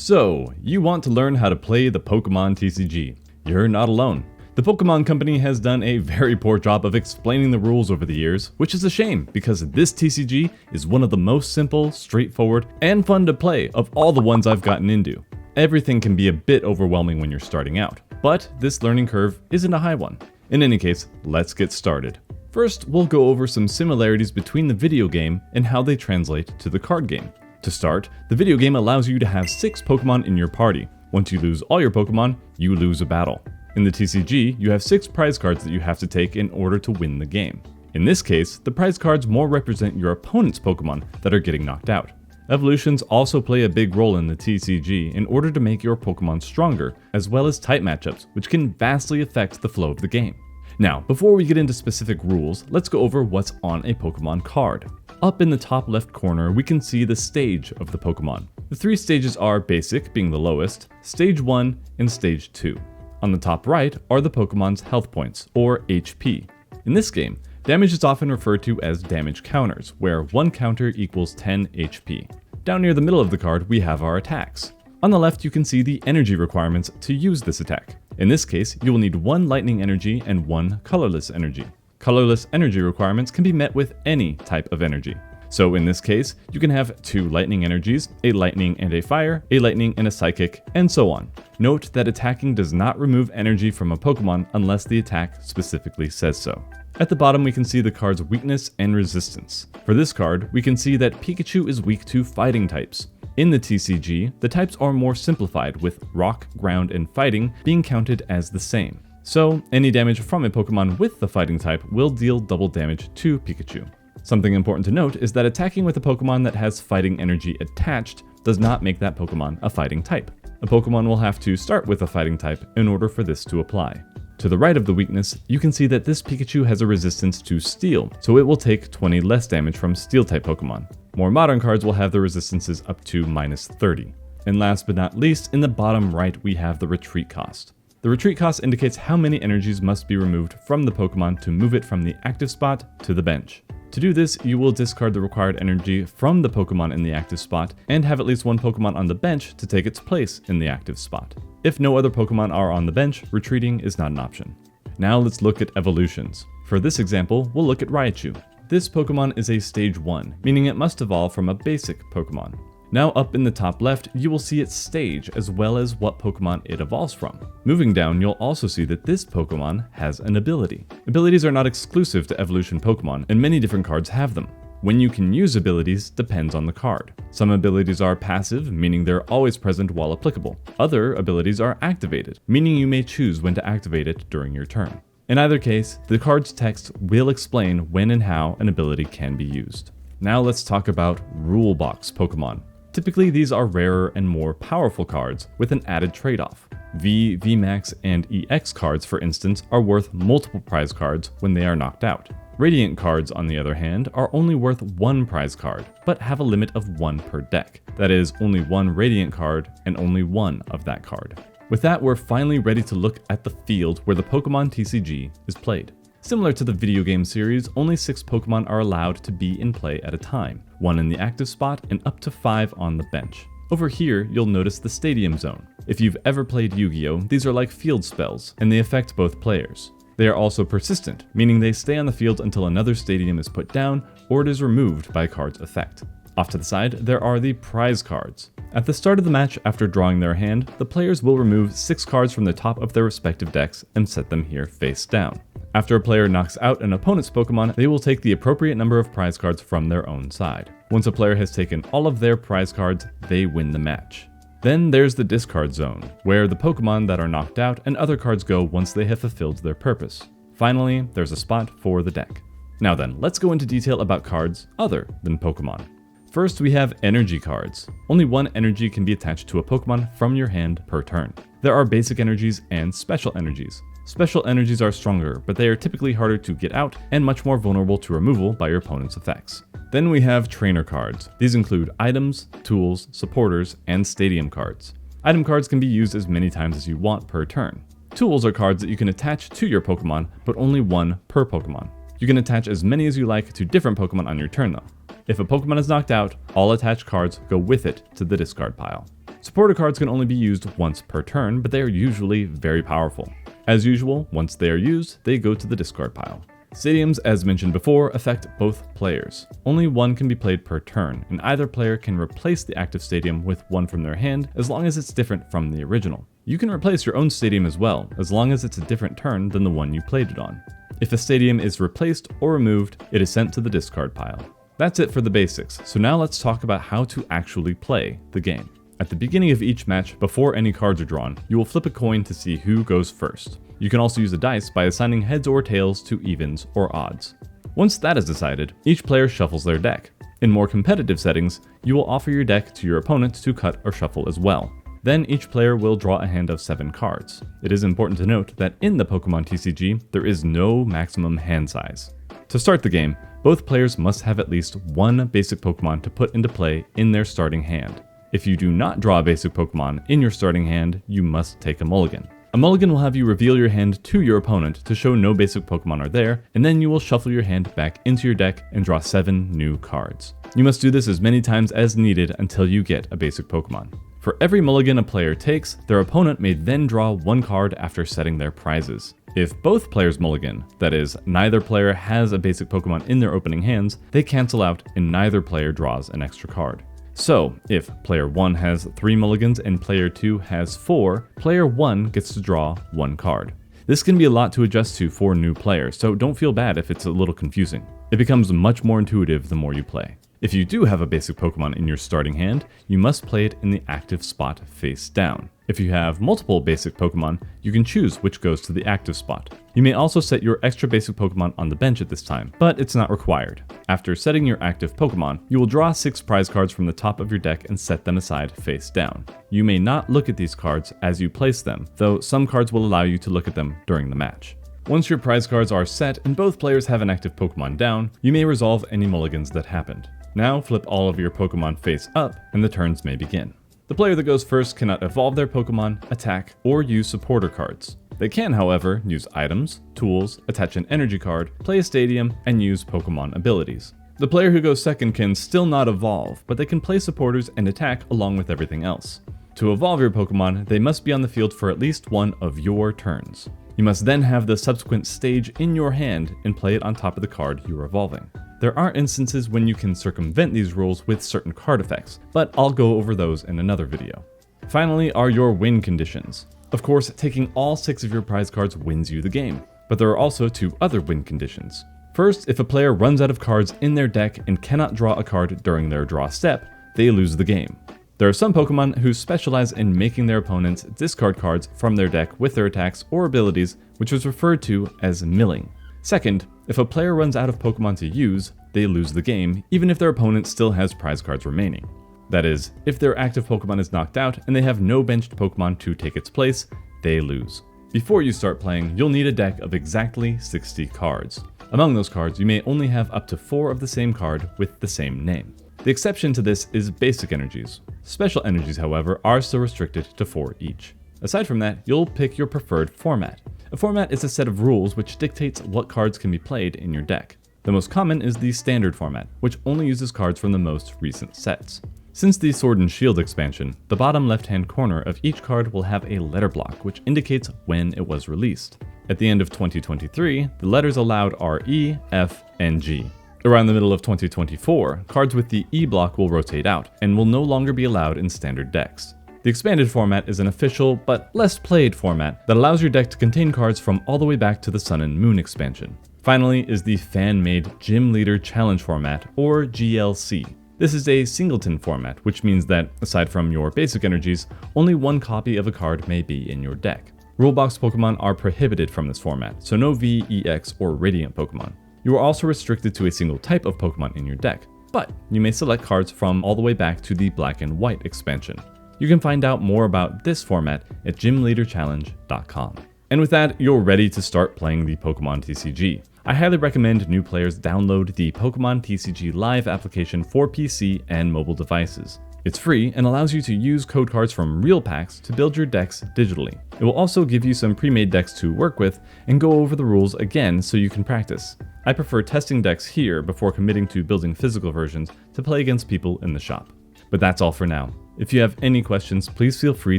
So, you want to learn how to play the Pokémon TCG. You're not alone. The Pokémon Company has done a very poor job of explaining the rules over the years, which is a shame because this TCG is one of the most simple, straightforward, and fun to play of all the ones I've gotten into. Everything can be a bit overwhelming when you're starting out, but this learning curve isn't a high one. In any case, let's get started. First, we'll go over some similarities between the video game and how they translate to the card game. To start, the video game allows you to have 6 Pokémon in your party. Once you lose all your Pokémon, you lose a battle. In the TCG, you have 6 prize cards that you have to take in order to win the game. In this case, the prize cards more represent your opponent's Pokémon that are getting knocked out. Evolutions also play a big role in the TCG in order to make your Pokémon stronger, as well as type matchups, which can vastly affect the flow of the game. Now, before we get into specific rules, let's go over what's on a Pokémon card. Up in the top left corner, we can see the stage of the Pokémon. The 3 stages are Basic, being the lowest, Stage 1, and Stage 2. On the top right are the Pokémon's health points, or HP. In this game, damage is often referred to as damage counters, where 1 counter equals 10 HP. Down near the middle of the card, we have our attacks. On the left, you can see the energy requirements to use this attack. In this case, you will need 1 lightning energy and 1 colorless energy. Colorless energy requirements can be met with any type of energy. So in this case, you can have 2 lightning energies, a lightning and a fire, a lightning and a psychic, and so on. Note that attacking does not remove energy from a Pokémon unless the attack specifically says so. At the bottom, we can see the card's weakness and resistance. For this card, we can see that Pikachu is weak to fighting types. In the TCG, the types are more simplified, with rock, ground, and fighting being counted as the same. So, any damage from a Pokémon with the fighting type will deal double damage to Pikachu. Something important to note is that attacking with a Pokémon that has fighting energy attached does not make that Pokémon a fighting type. A Pokémon will have to start with a fighting type in order for this to apply. To the right of the weakness, you can see that this Pikachu has a resistance to Steel, so it will take 20 less damage from Steel-type Pokémon. More modern cards will have the resistances up to -30. And last but not least, in the bottom right we have the retreat cost. The retreat cost indicates how many energies must be removed from the Pokémon to move it from the active spot to the bench. To do this, you will discard the required energy from the Pokémon in the active spot and have at least 1 Pokémon on the bench to take its place in the active spot. If no other Pokémon are on the bench, retreating is not an option. Now let's look at evolutions. For this example, we'll look at Raichu. This Pokémon is a Stage 1, meaning it must evolve from a basic Pokémon. Now up in the top left, you will see its stage as well as what Pokémon it evolves from. Moving down, you'll also see that this Pokémon has an ability. Abilities are not exclusive to evolution Pokémon, and many different cards have them. When you can use abilities depends on the card. Some abilities are passive, meaning they're always present while applicable. Other abilities are activated, meaning you may choose when to activate it during your turn. In either case, the card's text will explain when and how an ability can be used. Now let's talk about Rule Box Pokémon. Typically, these are rarer and more powerful cards with an added trade-off. V, VMAX, and EX cards, for instance, are worth multiple prize cards when they are knocked out. Radiant cards, on the other hand, are only worth 1 prize card, but have a limit of 1 per deck. That is, only 1 Radiant card and only 1 of that card. With that, we're finally ready to look at the field where the Pokémon TCG is played. Similar to the video game series, only 6 Pokémon are allowed to be in play at a time, 1 in the active spot and up to 5 on the bench. Over here, you'll notice the Stadium Zone. If you've ever played Yu-Gi-Oh!, these are like field spells, and they affect both players. They are also persistent, meaning they stay on the field until another stadium is put down or it is removed by a card's effect. Off to the side, there are the prize cards. At the start of the match, after drawing their hand, the players will remove 6 cards from the top of their respective decks and set them here face down. After a player knocks out an opponent's Pokémon, they will take the appropriate number of prize cards from their own side. Once a player has taken all of their prize cards, they win the match. Then there's the discard zone, where the Pokémon that are knocked out and other cards go once they have fulfilled their purpose. Finally, there's a spot for the deck. Now then, let's go into detail about cards other than Pokémon. First, we have energy cards. Only 1 energy can be attached to a Pokémon from your hand per turn. There are basic energies and special energies. Special energies are stronger, but they are typically harder to get out and much more vulnerable to removal by your opponent's effects. Then we have trainer cards. These include items, tools, supporters, and stadium cards. Item cards can be used as many times as you want per turn. Tools are cards that you can attach to your Pokémon, but only 1 per Pokémon. You can attach as many as you like to different Pokémon on your turn though. If a Pokémon is knocked out, all attached cards go with it to the discard pile. Supporter cards can only be used once per turn, but they are usually very powerful. As usual, once they are used, they go to the discard pile. Stadiums, as mentioned before, affect both players. Only one can be played per turn, and either player can replace the active stadium with one from their hand as long as it's different from the original. You can replace your own stadium as well, as long as it's a different turn than the one you played it on. If a stadium is replaced or removed, it is sent to the discard pile. That's it for the basics, so now let's talk about how to actually play the game. At the beginning of each match, before any cards are drawn, you will flip a coin to see who goes first. You can also use a dice by assigning heads or tails to evens or odds. Once that is decided, each player shuffles their deck. In more competitive settings, you will offer your deck to your opponent to cut or shuffle as well. Then each player will draw a hand of 7 cards. It is important to note that in the Pokémon TCG, there is no maximum hand size. To start the game, both players must have at least one basic Pokémon to put into play in their starting hand. If you do not draw a basic Pokémon in your starting hand, you must take a mulligan. A mulligan will have you reveal your hand to your opponent to show no basic Pokémon are there, and then you will shuffle your hand back into your deck and draw 7 new cards. You must do this as many times as needed until you get a basic Pokémon. For every mulligan a player takes, their opponent may then draw 1 card after setting their prizes. If both players mulligan, that is, neither player has a basic Pokémon in their opening hands, they cancel out and neither player draws an extra card. So, if player 1 has 3 mulligans and player 2 has 4, player 1 gets to draw 1 card. This can be a lot to adjust to for new players, so don't feel bad if it's a little confusing. It becomes much more intuitive the more you play. If you do have a basic Pokémon in your starting hand, you must play it in the active spot face down. If you have multiple basic Pokémon, you can choose which goes to the active spot. You may also set your extra basic Pokémon on the bench at this time, but it's not required. After setting your active Pokémon, you will draw 6 prize cards from the top of your deck and set them aside face down. You may not look at these cards as you place them, though some cards will allow you to look at them during the match. Once your prize cards are set and both players have an active Pokémon down, you may resolve any mulligans that happened. Now flip all of your Pokémon face up and the turns may begin. The player that goes first cannot evolve their Pokémon, attack, or use supporter cards. They can, however, use items, tools, attach an energy card, play a stadium, and use Pokémon abilities. The player who goes second can still not evolve, but they can play supporters and attack along with everything else. To evolve your Pokémon, they must be on the field for at least one of your turns. You must then have the subsequent stage in your hand and play it on top of the card you're evolving. There are instances when you can circumvent these rules with certain card effects, but I'll go over those in another video. Finally are your win conditions. Of course, taking all 6 of your prize cards wins you the game, but there are also 2 other win conditions. First, if a player runs out of cards in their deck and cannot draw a card during their draw step, they lose the game. There are some Pokemon who specialize in making their opponents discard cards from their deck with their attacks or abilities, which is referred to as milling. Second, if a player runs out of Pokemon to use, they lose the game, even if their opponent still has prize cards remaining. That is, if their active Pokemon is knocked out and they have no benched Pokemon to take its place, they lose. Before you start playing, you'll need a deck of exactly 60 cards. Among those cards, you may only have up to 4 of the same card with the same name. The exception to this is basic energies. Special energies, however, are still restricted to 4 each. Aside from that, you'll pick your preferred format. A format is a set of rules which dictates what cards can be played in your deck. The most common is the standard format, which only uses cards from the most recent sets. Since the Sword and Shield expansion, the bottom left-hand corner of each card will have a letter block which indicates when it was released. At the end of 2023, the letters allowed are E, F, and G. Around the middle of 2024, cards with the E block will rotate out and will no longer be allowed in standard decks. The expanded format is an official, but less played format that allows your deck to contain cards from all the way back to the Sun and Moon expansion. Finally is the fan-made Gym Leader Challenge format, or GLC. This is a singleton format, which means that, aside from your basic energies, only one copy of a card may be in your deck. Rulebox Pokemon are prohibited from this format, so no V, EX, or Radiant Pokemon. You are also restricted to a single type of Pokemon in your deck, but you may select cards from all the way back to the Black and White expansion. You can find out more about this format at gymleaderchallenge.com. And with that, you're ready to start playing the Pokémon TCG. I highly recommend new players download the Pokémon TCG Live application for PC and mobile devices. It's free and allows you to use code cards from real packs to build your decks digitally. It will also give you some pre-made decks to work with and go over the rules again so you can practice. I prefer testing decks here before committing to building physical versions to play against people in the shop. But that's all for now. If you have any questions, please feel free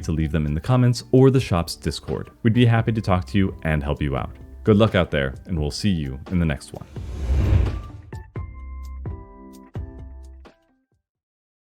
to leave them in the comments or the shop's Discord. We'd be happy to talk to you and help you out. Good luck out there, and we'll see you in the next one.